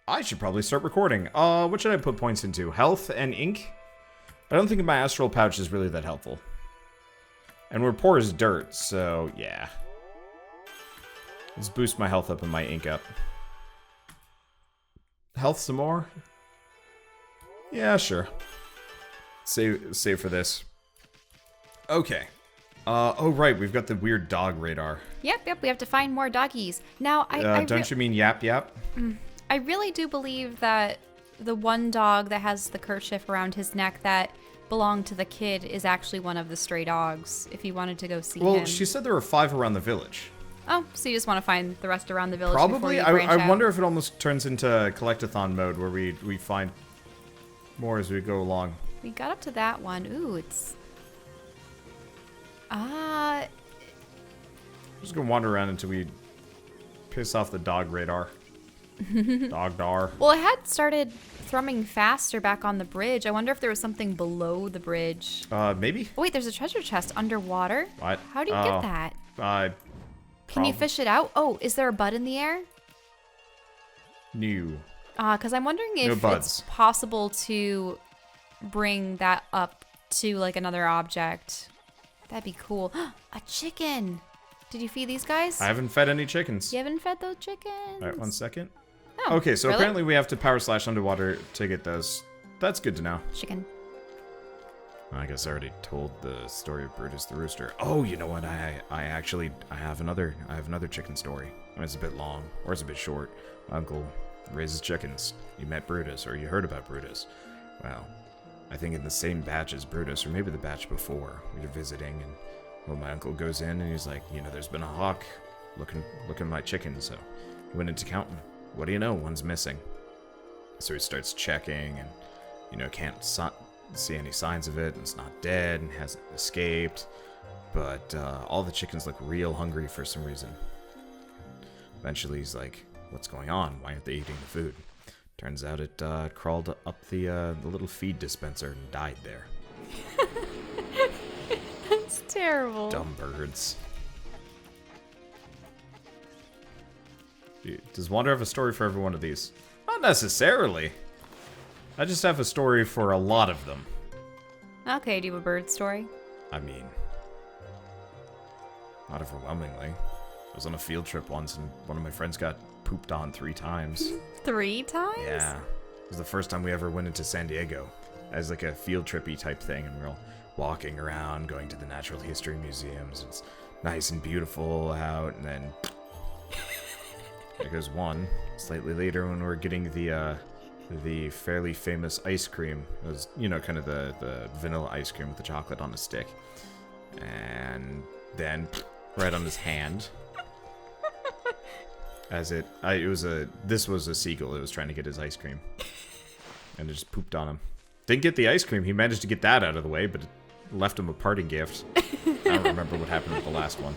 I should probably start recording. What should I put points into? Health and ink? I don't think my astral pouch is really that helpful. And we're poor as dirt, so yeah. Let's boost my health up and my ink up. Health some more? Yeah, sure. Save for this. Okay. Oh right, we've got the weird dog radar. Yep, we have to find more doggies. Now, don't you mean yap yap? I really do believe that the one dog that has the kerchief around his neck that belonged to the kid is actually one of the stray dogs, if you wanted to go see him. Well, she said there were 5 around the village. Oh, so you just want to find the rest around the village? Probably. Before you branch I out? wonder if it almost turns into collect-a-thon mode where we find more as we go along. We got up to that one. Ooh, it's... I'm just gonna wander around until we piss off the dog radar. Dog dar. Well, it had started thrumming faster back on the bridge. I wonder if there was something below the bridge. Maybe? Oh, wait, there's a treasure chest underwater? What? How do you get that? Can you fish it out? Oh, is there a bud in the air? New. Because I'm wondering if it's possible to bring that up to, like, another object. That'd be cool. A chicken! Did you feed these guys? I haven't fed any chickens. You haven't fed those chickens? Alright, 1 second. Oh, okay, so really? apparently we have to power slash underwater to get those. That's good to know. Chicken. I guess I already told the story of Brutus the Rooster. Oh, you know what? I have another chicken story. It's a bit long, or it's a bit short. My uncle raises chickens. You met Brutus, or you heard about Brutus. Well, I think in the same batch as Brutus, or maybe the batch before, we were visiting, and well, my uncle goes in and he's like, you know, there's been a hawk looking at my chickens, so he went into counting. What do you know? One's missing. So he starts checking, and you know, can't see any signs of it, and it's not dead, and hasn't escaped. But all the chickens look real hungry for some reason. Eventually, he's like, "What's going on? Why aren't they eating the food?" Turns out it crawled up the little feed dispenser and died there. That's terrible. Dumb birds. Does Wander have a story for every one of these? Not necessarily. I just have a story for a lot of them. Okay, do you have a bird story? I mean, not overwhelmingly. I was on a field trip once and one of my friends got pooped on 3 times. 3 times? Yeah. It was the first time we ever went into San Diego as like a field trippy type thing, and we're all walking around, going to the natural history museums. It's nice and beautiful out, and then there goes one. Slightly later when we're getting the fairly famous ice cream. It was, you know, kind of the vanilla ice cream with the chocolate on a stick. And then right on his hand. This was a seagull that was trying to get his ice cream. And it just pooped on him. Didn't get the ice cream. He managed to get that out of the way, but it left him a parting gift. I don't remember what happened with the last one.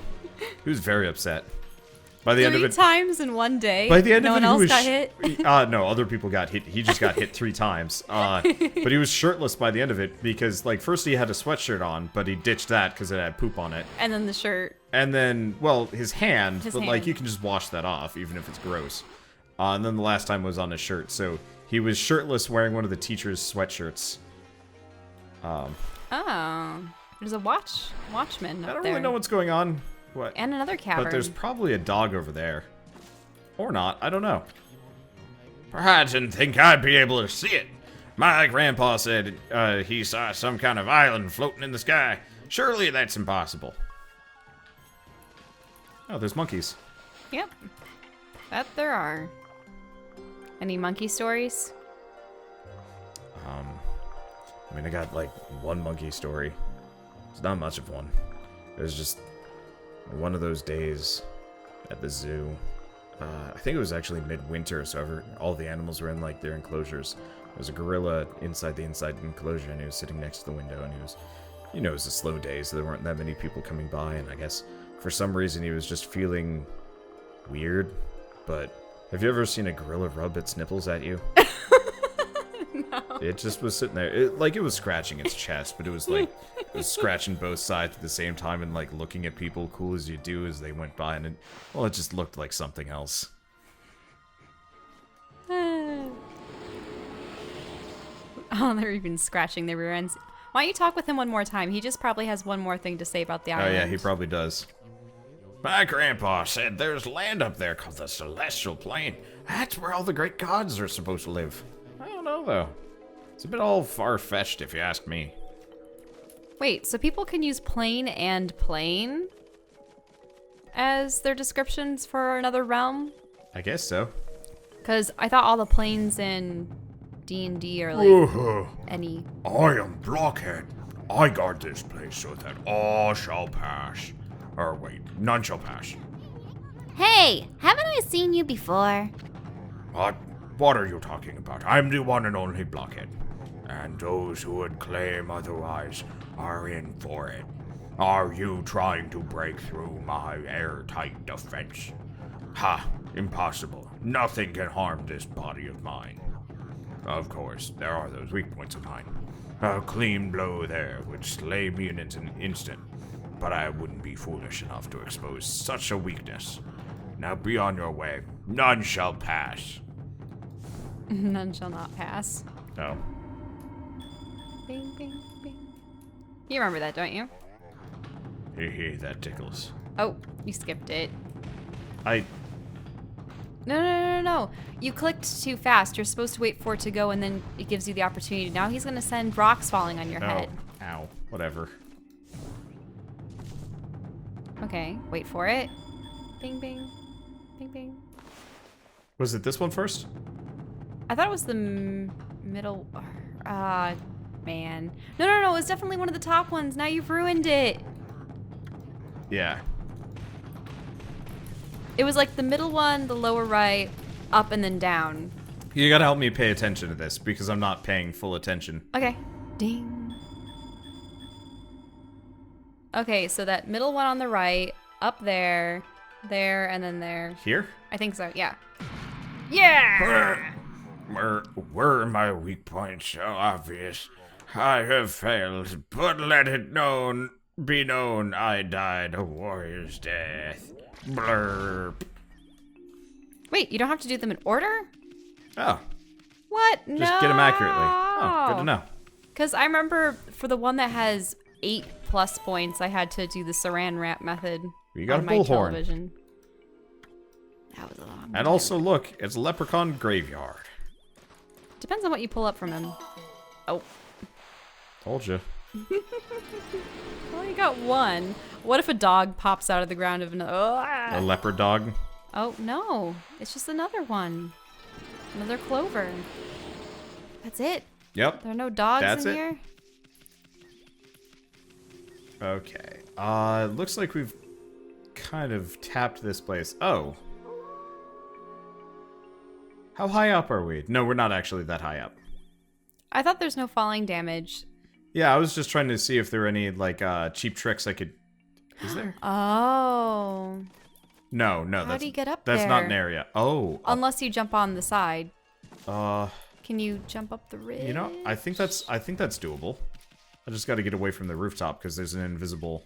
He was very upset. By the end of it, 3 times in one day. By the end no of it, one else got hit. No, other people got hit. He just got hit 3 times. But he was shirtless by the end of it because, like, first he had a sweatshirt on, but he ditched that because it had poop on it. And then the shirt. And then, well, his hand, like, you can just wash that off, even if it's gross. And then the last time was on his shirt, so he was shirtless wearing one of the teacher's sweatshirts. There's a watchman up I don't there. really know what's going on. What? And another cavern. But there's probably a dog over there. Or not, I don't know. I didn't think I'd be able to see it. My grandpa said he saw some kind of island floating in the sky. Surely that's impossible. Oh, there's monkeys. Yep. That there are. Any monkey stories? I mean, I got like one monkey story. It's not much of one. It was just one of those days at the zoo. I think it was actually midwinter, so all the animals were in like their enclosures. There was a gorilla inside the enclosure, and he was sitting next to the window, and he was, you know, it was a slow day, so there weren't that many people coming by, and I guess for some reason he was just feeling weird. But have you ever seen a gorilla rub its nipples at you? No. It just was sitting there. It was scratching its chest, but it was like, it was scratching both sides at the same time and like looking at people cool as you do as they went by, and it just looked like something else. Oh, they're even scratching their rear ends. Why don't you talk with him one more time? He just probably has one more thing to say about the island. Oh yeah, he probably does. My grandpa said there's land up there called the Celestial Plain. That's where all the great gods are supposed to live. I don't know, though. It's a bit all far-fetched, if you ask me. Wait, so people can use plane and plane as their descriptions for another realm? I guess so. Because I thought all the planes in D&D are like any... I am Blockhead. I guard this place so that all shall pass. Or wait, none shall pass. Hey, haven't I seen you before? What are you talking about? I'm the one and only Blockhead. And those who would claim otherwise are in for it. Are you trying to break through my airtight defense? Ha! Impossible. Nothing can harm this body of mine. Of course, there are those weak points of mine. A clean blow there would slay me in an instant, but I wouldn't be foolish enough to expose such a weakness. Now be on your way. None shall pass. None shall not pass. Oh. Bing, bing, bing. You remember that, don't you? Hehe, that tickles. Oh, you skipped it. No. You clicked too fast. You're supposed to wait for it to go, and then it gives you the opportunity. Now he's going to send rocks falling on your head. Ow. Whatever. Okay, wait for it. Bing, bing. Bing, bing. Was it this one first? I thought it was the middle... man. No. It was definitely one of the top ones. Now you've ruined it. Yeah. It was like the middle one, the lower right, up and then down. You gotta help me pay attention to this, because I'm not paying full attention. Okay. Ding. Okay, so that middle one on the right, up there, and then there. Here? I think so, yeah. Yeah! Were my weak points so obvious? I have failed, but let it be known I died a warrior's death. Blurb. Wait, you don't have to do them in order? Oh. What? No. Just get them accurately. Oh, good to know. Because I remember for the one that has 8+ points, I had to do the saran wrap method You got on a my bullhorn. television. That was a long And also, look, it's a leprechaun graveyard. Depends on what you pull up from him. Oh. Told you. Well, you got one. What if a dog pops out of the ground of another? A leopard dog. Oh, no. It's just another one. Another clover. That's it. Yep. There are no dogs That's in it. here? Okay. Looks like we've kind of tapped this place. Oh. How high up are we? No, we're not actually that high up. I thought there's no falling damage. Yeah, I was just trying to see if there were any, like, cheap tricks I could... Is there? Oh. No, How do you get up that's not there? an area. Oh. Unless you jump on the side. Can Can you jump up the ridge? you know, I think that's doable. I just got to get away from the rooftop because there's an invisible...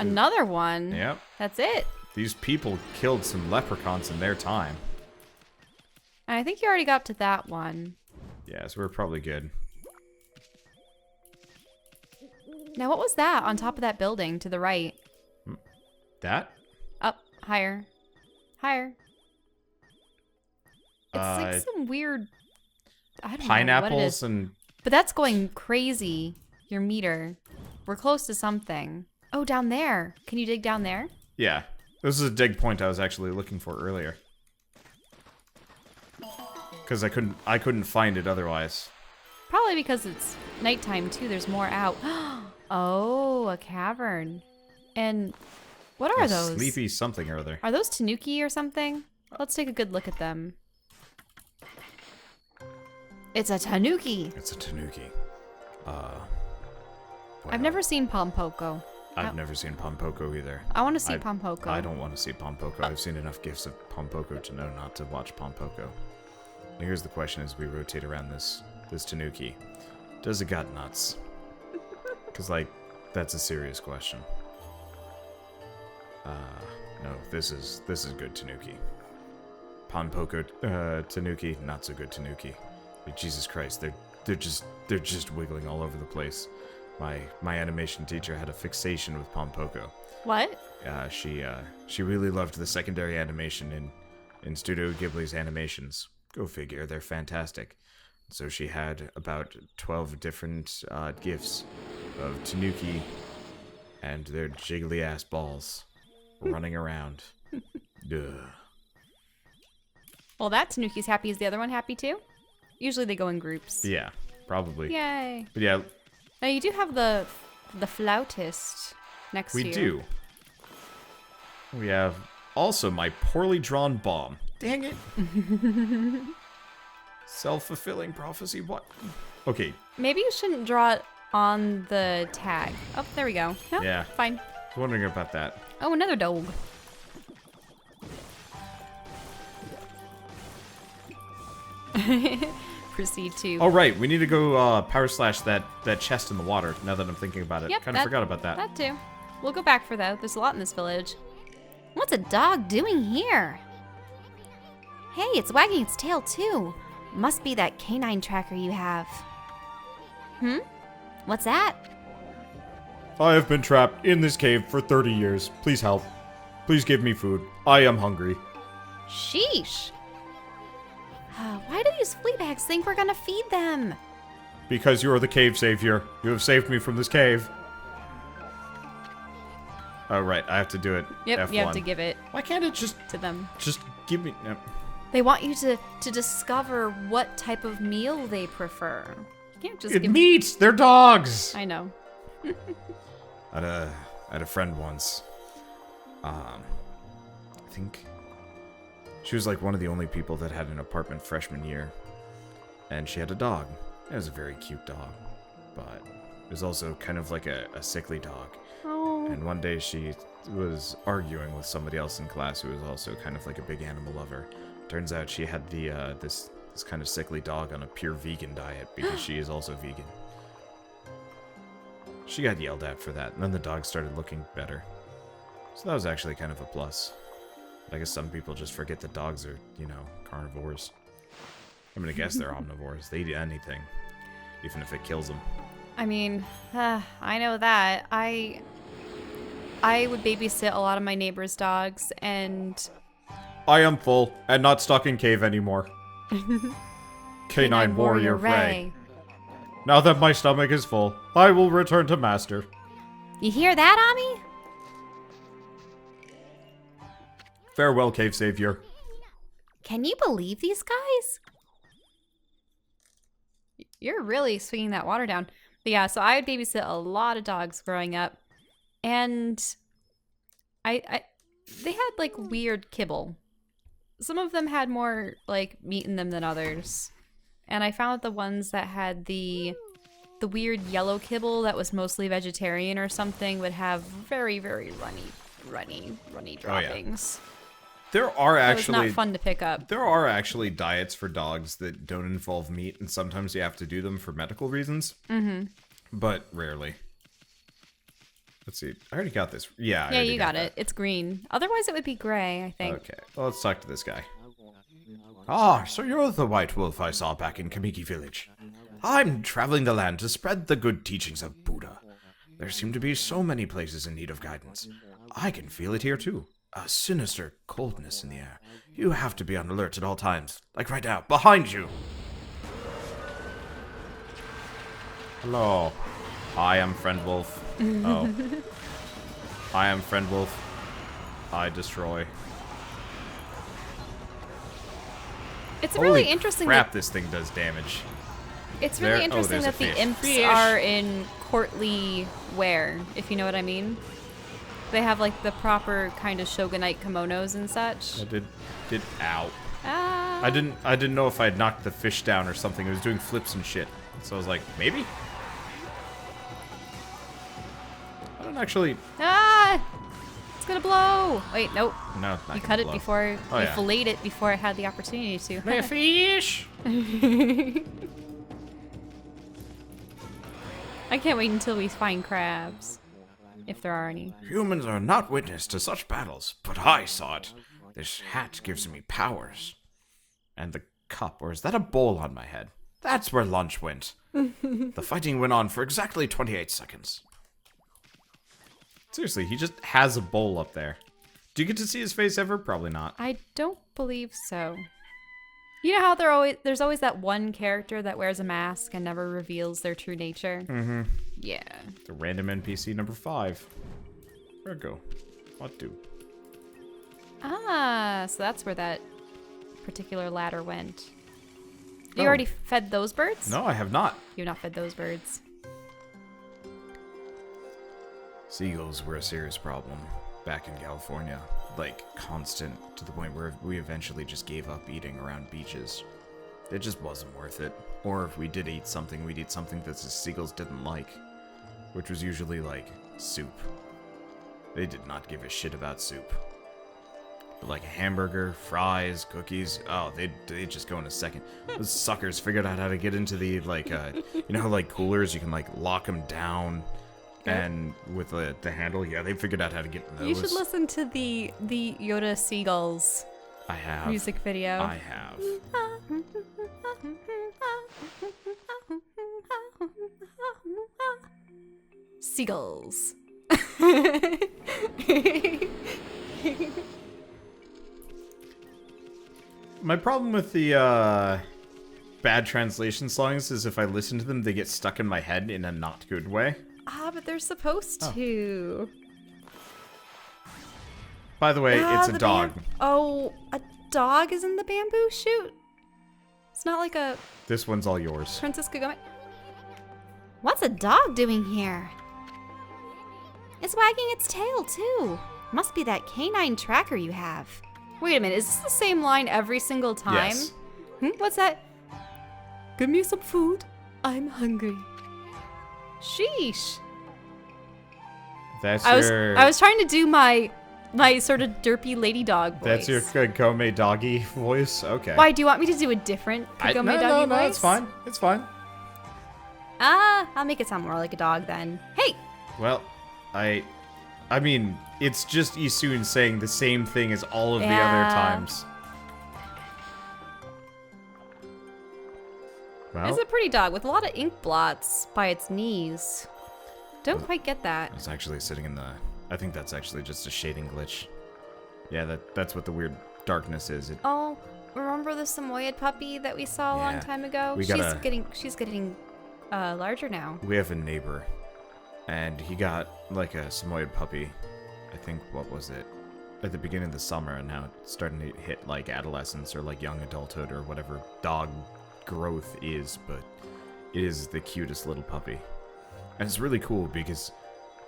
Another one? Yep. That's it. These people killed some leprechauns in their time. And I think you already got to that one. Yeah, so we're probably good. Now, what was that on top of that building to the right? That? Up, higher. Higher. It's like Uh, some weird... I don't know what it Pineapples is. and... But that's going crazy, your meter. We're close to something. Oh, down there. Can you dig down there? Yeah. This is a dig point I was actually looking for earlier. Because I couldn't find it otherwise. Probably because it's nighttime, too. There's more out. Oh, a cavern. And what are those? Sleepy something or other. Are those Tanooki or something? Let's take a good look at them. It's a Tanooki. It's a Tanooki. I've never seen Pompoko. I've never seen Pompoko either. I want to see Pompoko. I don't want to see Pompoko. I've seen enough gifs of Pompoko to know not to watch Pompoko. Now here's the question as we rotate around this Tanooki. Does it got nuts? Because, like, that's a serious question. No, this is good Tanooki. Ponpoko Tanooki, not so good Tanooki. Like, Jesus Christ, they're just wiggling all over the place. My animation teacher had a fixation with Ponpoko. What? She really loved the secondary animation in Studio Ghibli's animations. Go figure, they're fantastic. So she had about 12 different GIFs of Tanooki and their jiggly ass balls running around. Duh. Well, that Tanooki's happy. Is the other one happy too? Usually they go in groups. Yeah, probably. Yay. But yeah. Now you do have the flautist next to you. We do. We have also my poorly drawn bomb. Dang it. Self-fulfilling prophecy, what? Okay. Maybe you shouldn't draw it on the tag. Oh, there we go. No, yeah. Fine. I was wondering about that. Oh, another dog. Proceed to... Oh, right. We need to go power slash that chest in the water, now that I'm thinking about it. Yep, kind of forgot about that. That too. We'll go back for that. There's a lot in this village. What's a dog doing here? Hey, it's wagging its tail too. Must be that canine tracker you have. What's that? I have been trapped in this cave for 30 years. Please help. Please give me food. I am hungry. Sheesh. Why do these flea bags think we're gonna feed them? Because you are the cave savior. You have saved me from this cave. Oh, right. I have to do it. Yep, F1. you have to give it Why can't it just to them. give me... No. They want you to discover what type of meal they prefer. You can't just It give... meats! They're dogs! I know. I had a friend once. I think she was like one of the only people that had an apartment freshman year, and she had a dog. It was a very cute dog, but it was also kind of like a sickly dog. Oh. And one day she was arguing with somebody else in class who was also kind of like a big animal lover. Turns out she had the this kind of sickly dog on a pure vegan diet because she is also vegan. She got yelled at for that, and then the dog started looking better. So that was actually kind of a plus. I guess some people just forget that dogs are, carnivores. I'm gonna guess they're omnivores. They eat anything, even if it kills them. I mean, I know that. I would babysit a lot of my neighbors' dogs, and... I am full and not stuck in cave anymore. Canine warrior Ray. Now that my stomach is full, I will return to Master. You hear that, Ami? Farewell, cave savior. Can you believe these guys? You're really swinging that water down. But yeah, so I would babysit a lot of dogs growing up, and they had like weird kibble. Some of them had more like meat in them than others, and I found that the ones that had the weird yellow kibble that was mostly vegetarian or something would have very, very runny droppings. Oh, yeah. There are actually... It was not fun to pick up. There are actually diets for dogs that don't involve meat, and sometimes you have to do them for medical reasons. Mm-hmm. But rarely. Let's see. I already got this. Yeah, you got it. It's green. Otherwise, it would be gray, I think. Okay. Well, let's talk to this guy. Ah, so you're the white wolf I saw back in Kamiki village. I'm traveling the land to spread the good teachings of Buddha. There seem to be so many places in need of guidance. I can feel it here too. A sinister coldness in the air. You have to be on alert at all times. Like right now, behind you. Hello. I am Friend Wolf. Oh. I am Friend Wolf. I destroy. It's really Holy interesting crap, that this thing does damage. it's really There- oh, interesting there's a that the fish. imps Fish. are in courtly wear, if you know what I mean. They have like the proper kind of shogunite kimonos and such. I did ow. Ah. I didn't know if I had knocked the fish down or something. It was doing flips and shit. So I was like, maybe? I don't actually... Ah! It's gonna blow! Wait, nope. No, not You gonna cut it blow. before... Oh, you yeah. filleted it before it had the opportunity to. My fish! I can't wait until we find crabs. If there are any. Humans are not witness to such battles, but I saw it. This hat gives me powers. And the cup, or is that a bowl on my head? That's where lunch went. The fighting went on for exactly 28 seconds. Seriously, he just has a bowl up there. Do you get to see his face ever? Probably not. I don't believe so. You know how there's always that one character that wears a mask and never reveals their true nature? Mm-hmm. Yeah. The random NPC number 5. Where'd it go? What do? Ah, so that's where that particular ladder went. You Oh. already fed those birds? No, I have not. You've not fed those birds. Seagulls were a serious problem back in California. Like, constant, to the point where we eventually just gave up eating around beaches. It just wasn't worth it. Or if we did eat something, we'd eat something that the seagulls didn't like. Which was usually, like, soup. They did not give a shit about soup. But like a hamburger, fries, cookies, oh, they'd just go in a second. Those suckers figured out how to get into the, like, you know how, like, coolers, you can, like, lock them down. And with the handle, yeah, they figured out how to get in those. You should listen to the Yoda Seagulls I have. music video. I have. Seagulls. My problem with the bad translation songs is if I listen to them, they get stuck in my head in a not good way. Ah, but they're supposed to. By the way, it's a the dog. Oh, a dog is in the bamboo shoot? It's not like a This one's all yours. Princess Kagome. What's a dog doing here? It's wagging its tail, too. Must be that canine tracker you have. Wait a minute, is this the same line every single time? Yes. What's that? Give me some food. I'm hungry. Sheesh. That's I your. was trying to do my sort of derpy lady dog voice. That's your Kagome doggy voice. Okay. Why do you want me to do a different Kagome doggy voice? No, it's fine. It's fine. Ah, I'll make it sound more like a dog then. Hey, Well, I mean, it's just Isun saying the same thing as all of the Yeah. other times. Well, it's a pretty dog with a lot of ink blots by its knees. Don't quite get that. it's actually sitting in the. I think that's actually just a shading glitch. Yeah, that's what the weird darkness is. It, Oh, remember the Samoyed puppy that we saw a long Yeah. time ago? We she's gotta- getting larger now. we have a neighbor, and he got like a Samoyed puppy. I think, what was it? At the beginning of the summer, and now it's starting to hit like adolescence or like young adulthood or whatever dog growth is, but it is the cutest little puppy. And it's really cool because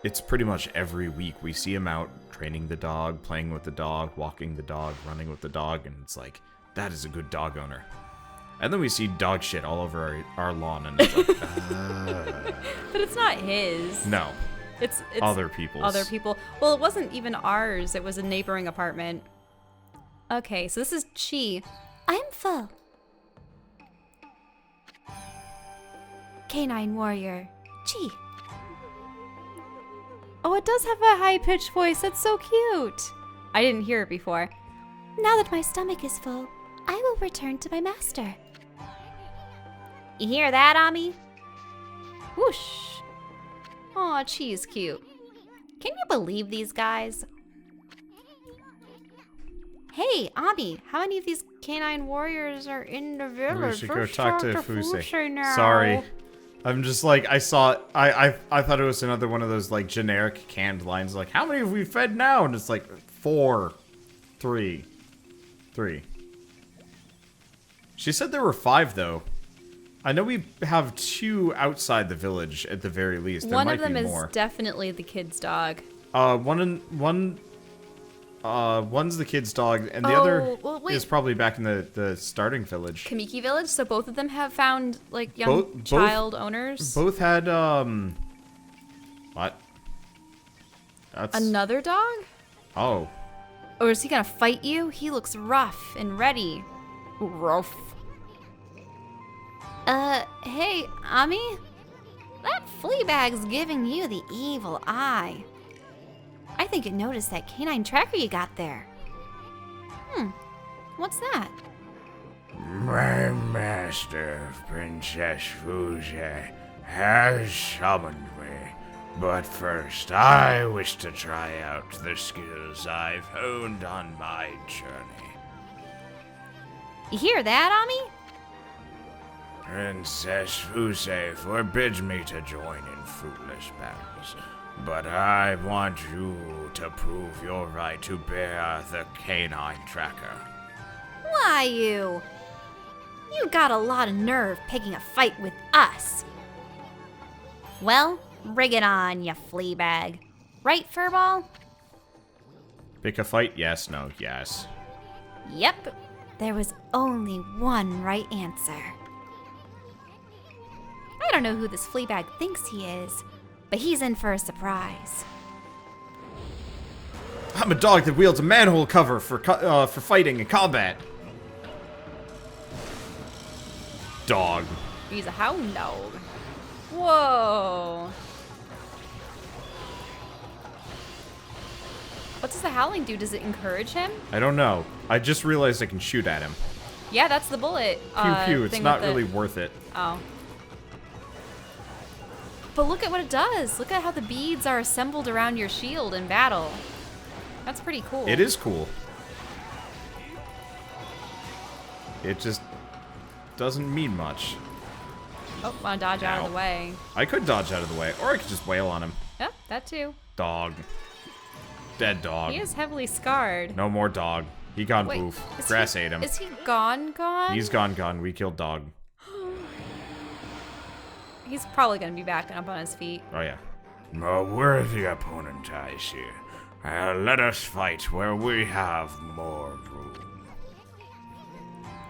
it's pretty much every week we see him out training the dog, playing with the dog, walking the dog, running with the dog, and it's like, that is a good dog owner. And then we see dog shit all over our lawn, and it's like, But it's not his. no, It's other people's. Other people. Well, it wasn't even ours. It was a neighboring apartment. Okay, so this is Chi. I'm full. Canine warrior. Chi. Oh, it does have a high-pitched voice. That's so cute. I didn't hear it before. Now that my stomach is full, I will return to my master. You hear that, Ami? Whoosh. Aw, Chi is cute. Can you believe these guys? Hey, Ami, how many of these canine warriors are in the We village? should go Let's talk to Fuse Fuse. now. Sorry. I'm just like, I saw, I thought it was another one of those like generic canned lines, like, how many have we fed now? And it's like, 4, 3. She said there were 5 though. I know we have 2 outside the village at the very least. There One might of them be is more. definitely the kid's dog. One's the kid's dog, and the Oh, other well, wait. is probably back in the starting village. Kamiki Village, so both of them have found, like, young Both- child owners. Both had what? That's Another dog? oh. Or is he gonna fight you? He looks rough and ready. Rough. Hey, Ami? That flea bag's giving you the evil eye. I think it noticed that canine tracker you got there. What's that? My master, Princess Fuze, has summoned me. But first, I wish to try out the skills I've honed on my journey. You hear that, Ami? Princess Fuze forbids me to join in fruitless battles, but I want you to prove your right to bear the canine tracker. Why, you? You got a lot of nerve picking a fight with us. Well, bring it on, you flea bag. Right, Furball? Pick a fight? Yes, no, yes. Yep. There was only one right answer. I don't know who this flea bag thinks he is, but he's in for a surprise. I'm a dog that wields a manhole cover for fighting and combat. Dog. He's a hound dog. Whoa. What does the howling do? Does it encourage him? I don't know. I just realized I can shoot at him. Yeah, that's the bullet. Pew pew. It's thing not with really it. worth it. Oh. But look at what it does. Look at how the beads are assembled around your shield in battle. That's pretty cool. It is cool. It just doesn't mean much. Oh, wanna dodge out of Ow. the way. I could dodge out of the way, or I could just wail on him. Yep, that too. Dog. Dead dog. He is heavily scarred. No more dog. He gone Wait, poof. is Grass he, ate him. Is he gone? He's gone. We killed dog. He's probably gonna be back up on his feet. Oh yeah. A worthy opponent I see. Let us fight where we have more room.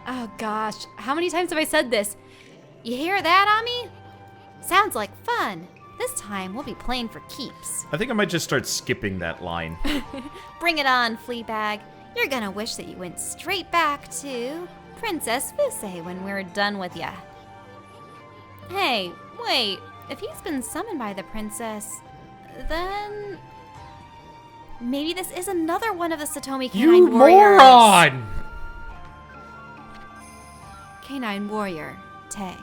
Oh gosh, how many times have I said this? You hear that, Ami? Sounds like fun. This time we'll be playing for keeps. I think I might just start skipping that line. Bring it on, Fleabag. You're gonna wish that you went straight back to Princess Fuze when we're done with ya. Hey, wait. If he's been summoned by the princess, then maybe this is another one of the Satomi Canine You Warriors. moron! Canine Warrior, Tay.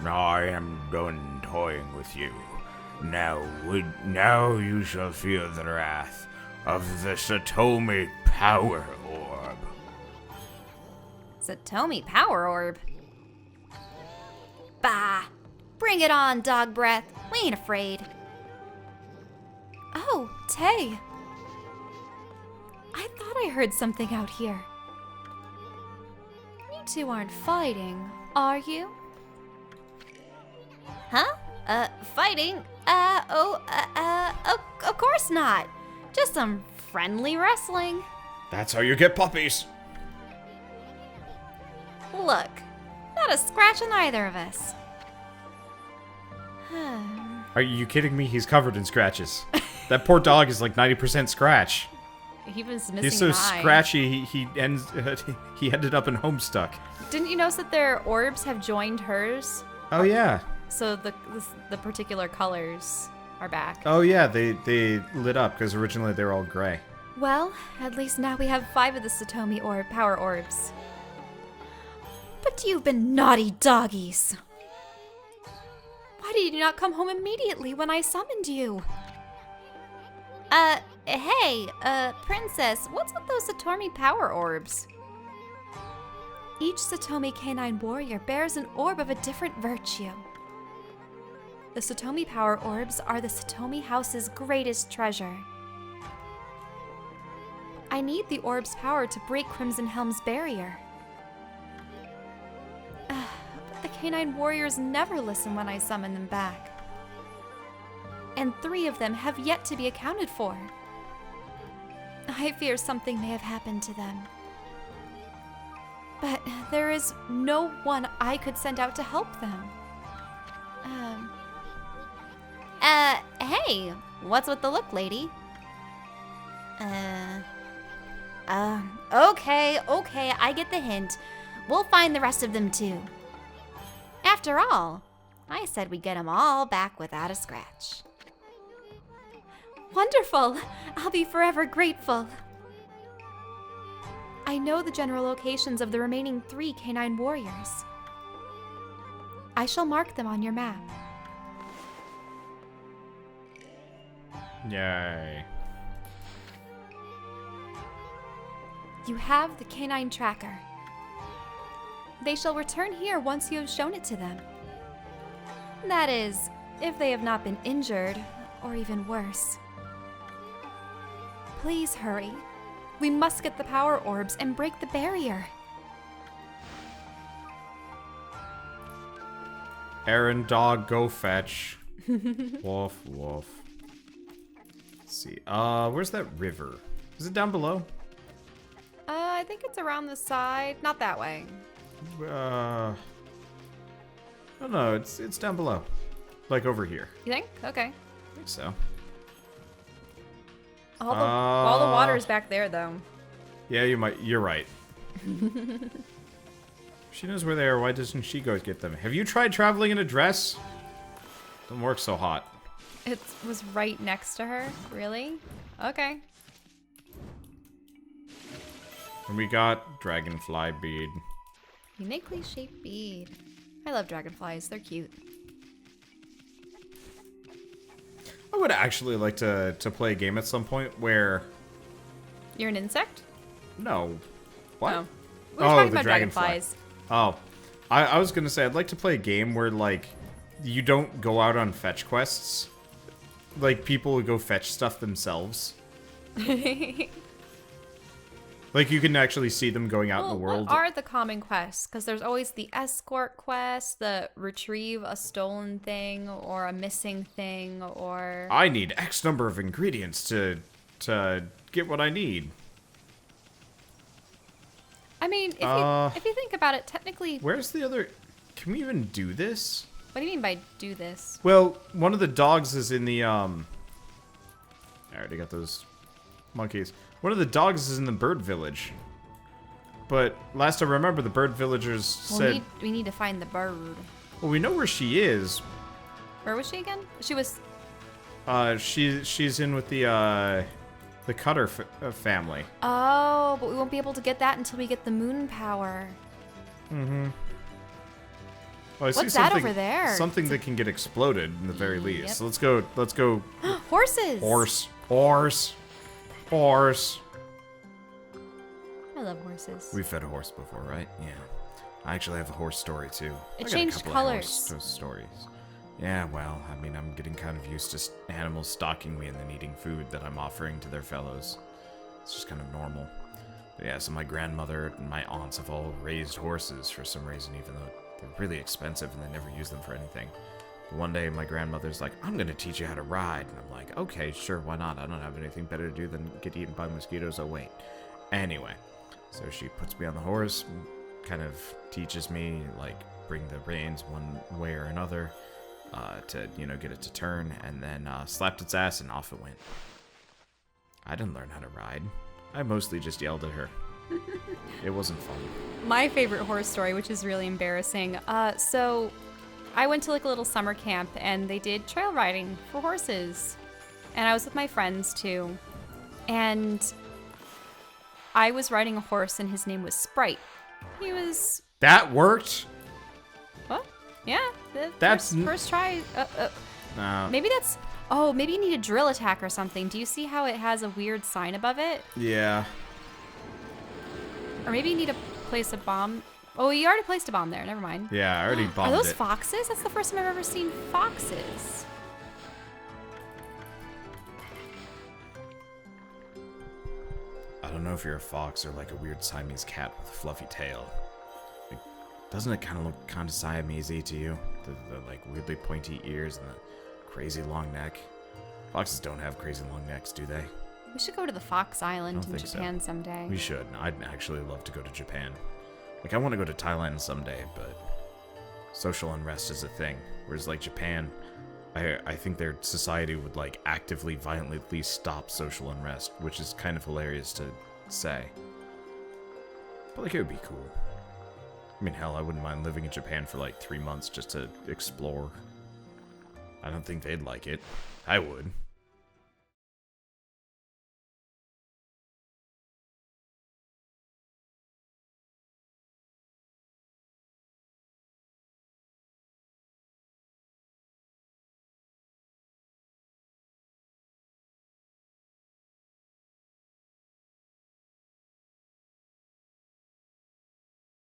I am done toying with you. Now you shall feel the wrath of the Satomi Power Orb. Satomi Power Orb. Bah! Bring it on, dog breath. We ain't afraid. Oh, Tay. I thought I heard something out here. You two aren't fighting, are you? Huh? Fighting? Of course not. Just some friendly wrestling. That's how you get puppies. Look, not a scratch on either of us. Are you kidding me? He's covered in scratches. That poor dog is like 90% scratch. He was missing He's so an eye. scratchy. He ended up in Homestuck. Didn't you notice that their orbs have joined hers? Oh yeah. So the particular colors are back. Oh yeah. They lit up because originally they were all gray. Well, at least now we have 5 of the Satomi power orbs. But you've been naughty doggies. Why did you not come home immediately when I summoned you? Hey, Princess, what's with those Satomi Power Orbs? Each Satomi Canine Warrior bears an orb of a different virtue. The Satomi Power Orbs are the Satomi House's greatest treasure. I need the orb's power to break Crimson Helm's barrier. But the Canine Warriors never listen when I summon them back. And 3 of them have yet to be accounted for. I fear something may have happened to them. But there is no one I could send out to help them. Hey, what's with the look, lady? Okay, I get the hint. We'll find the rest of them too. After all, I said we'd get them all back without a scratch. Wonderful! I'll be forever grateful. I know the general locations of the remaining 3 canine warriors. I shall mark them on your map. Yay. You have the canine tracker. They shall return here once you have shown it to them. That is, if they have not been injured, or even worse. Please hurry. We must get the power orbs and break the barrier. Aaron, dog, go fetch. Woof, woof. Let's see. Where's that river? Is it down below? I think it's around the side. Not that way. Oh no, it's down below. Like over here. You think? Okay. I think so. All the water is back there, though. Yeah, you're right. She knows where they are. Why doesn't she go get them? Have you tried traveling in a dress? Don't work so hot. It was right next to her. Really? Okay. And we got dragonfly bead. Uniquely shaped bead. I love dragonflies. They're cute. I would actually like to play a game at some point where... You're an insect? No. What? Oh. We were talking the about dragonfly. dragonflies. Oh. I was going to say, I'd like to play a game where, like, you don't go out on fetch quests. Like, people would go fetch stuff themselves. Like, you can actually see them going out in the world. What are the common quests? Because there's always the escort quest, the retrieve a stolen thing, or a missing thing, or... I need X number of ingredients to get what I need. I mean, if you think about it, technically... Where's the other... Can we even do this? What do you mean by do this? Well, one of the dogs is in the, I already got those monkeys. One of the dogs is in the bird village. But last I remember, the bird villagers said... we need to find the bird. Well, we know where she is. Where was she again? She was... She's in with the Cutter family. Oh, but we won't be able to get that until we get the moon power. Mm-hmm. Well, I see What's that something- over there? Something that can get exploded in the very least. Yep. So let's go. Horses! Horse. I love horses. We've fed a horse before, right? Yeah. I actually have a horse story too. It I got a changed couple of colors. horse stories. Yeah, well, I mean, I'm getting kind of used to animals stalking me and then eating food that I'm offering to their fellows. It's just kind of normal. But yeah, so my grandmother and my aunts have all raised horses for some reason, even though they're really expensive and they never use them for anything. But one day, my grandmother's like, I'm gonna teach you how to ride. And I'm like, okay, sure, why not? I don't have anything better to do than get eaten by mosquitoes. Oh, wait. Anyway, so she puts me on the horse, kind of teaches me, like, bring the reins one way or another, to, you know, get it to turn, and then slapped its ass and off it went. I didn't learn how to ride. I mostly just yelled at her. It wasn't fun. My favorite horse story, which is really embarrassing. So I went to like a little summer camp and they did trail riding for horses. And I was with my friends too. And I was riding a horse and his name was Sprite. He was... That worked? What? Yeah. That's first try. Maybe that's... Oh, maybe you need a drill attack or something. Do you see how it has a weird sign above it? Yeah. Or maybe you need to place a bomb. Oh, you already placed a bomb there. Never mind. Yeah, I already bombed Are those it. foxes? That's the first time I've ever seen foxes. I don't know if you're a fox or like a weird Siamese cat with a fluffy tail. Like, doesn't it kind of look kind of Siamese to you? The like weirdly pointy ears and the crazy long neck. Foxes don't have crazy long necks, do they? We should go to the Fox Island I don't in think so. Japan someday. We should. I'd actually love to go to Japan. Like, I want to go to Thailand someday, but social unrest is a thing. Whereas, like, Japan, I think their society would, like, actively, violently stop social unrest, which is kind of hilarious to say. But, like, it would be cool. I mean, hell, I wouldn't mind living in Japan for, like, 3 months just to explore. I don't think they'd like it. I would.